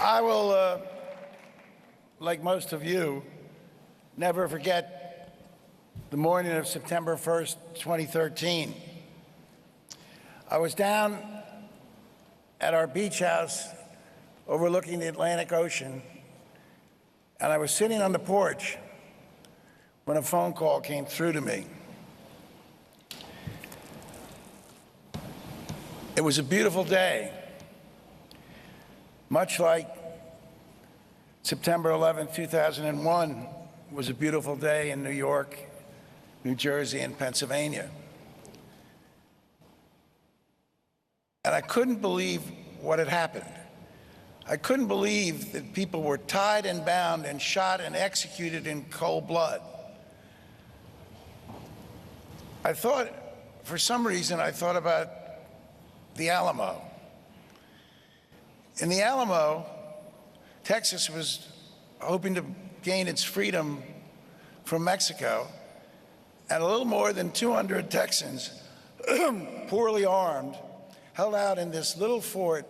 I will, like most of you, never forget the morning of September 1st, 2013. I was down at our beach house overlooking the Atlantic Ocean, and I was sitting on the porch when a phone call came through to me. It was a beautiful day, much like September 11, 2001 was a beautiful day in New York, New Jersey, and Pennsylvania. And I couldn't believe what had happened. I couldn't believe that people were tied and bound and shot and executed in cold blood. I thought, for some reason, I thought about the Alamo. In the Alamo, Texas was hoping to gain its freedom from Mexico, and a little more than 200 Texans, poorly armed, held out in this little fort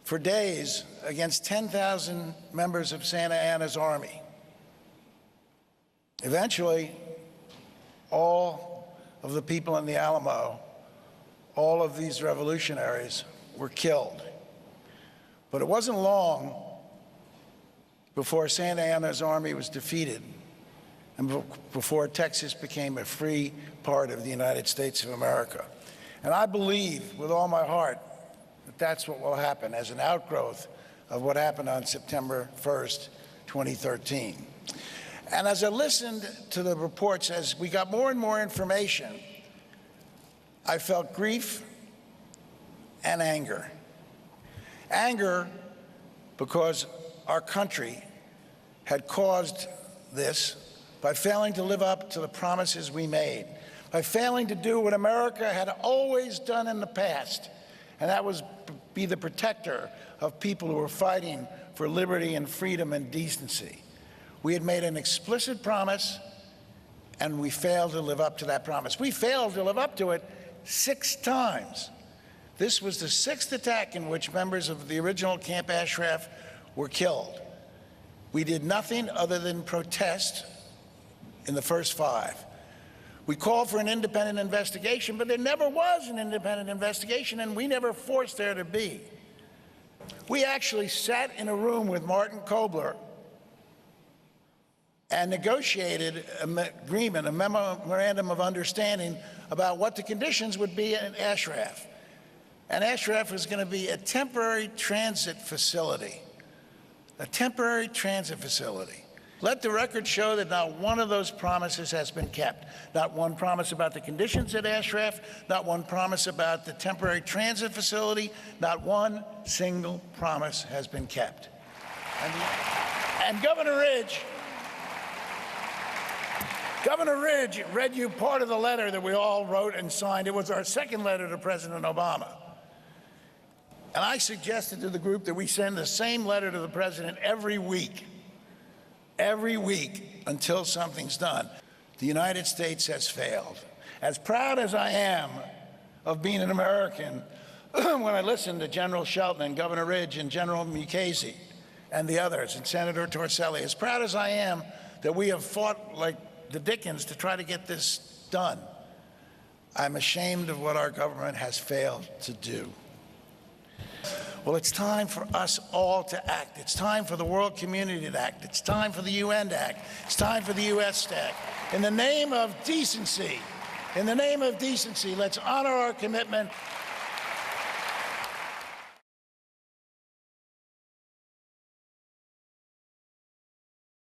for days against 10,000 members of Santa Anna's army. Eventually, all of the people in the Alamo, all of these revolutionaries, were killed. But it wasn't long before Santa Anna's army was defeated and before Texas became a free part of the United States of America. And I believe with all my heart that that's what will happen as an outgrowth of what happened on September 1st, 2013. And as I listened to the reports, as we got more and more information, I felt grief and anger. Anger because our country had caused this by failing to live up to the promises we made, by failing to do what America had always done in the past, and that was be the protector of people who were fighting for liberty and freedom and decency. We had made an explicit promise, and we failed to live up to that promise. We failed to live up to it 6 times. This was the 6th attack in which members of the original Camp Ashraf were killed. We did nothing other than protest in the first 5. We called for an independent investigation, but there never was an independent investigation, and we never forced there to be. We actually sat in a room with Martin Kobler and negotiated an agreement, a memorandum of understanding about what the conditions would be in Ashraf. And Ashraf was going to be a temporary transit facility, a temporary transit facility. Let the record show that not one of those promises has been kept. Not one promise about the conditions at Ashraf, not one promise about the temporary transit facility, not one single promise has been kept. And Governor Ridge read you part of the letter that we all wrote and signed. It was our second letter to President Obama. And I suggested to the group that we send the same letter to the president every week until something's done. The United States has failed. As proud as I am of being an American, when I listen to General Shelton and Governor Ridge and General Mukasey and the others and Senator Torselli, as proud as I am that we have fought like the Dickens to try to get this done, I'm ashamed of what our government has failed to do. Well, it's time for us all to act. It's time for the world community to act. It's time for the UN to act. It's time for the US to act. In the name of decency, let's honor our commitment.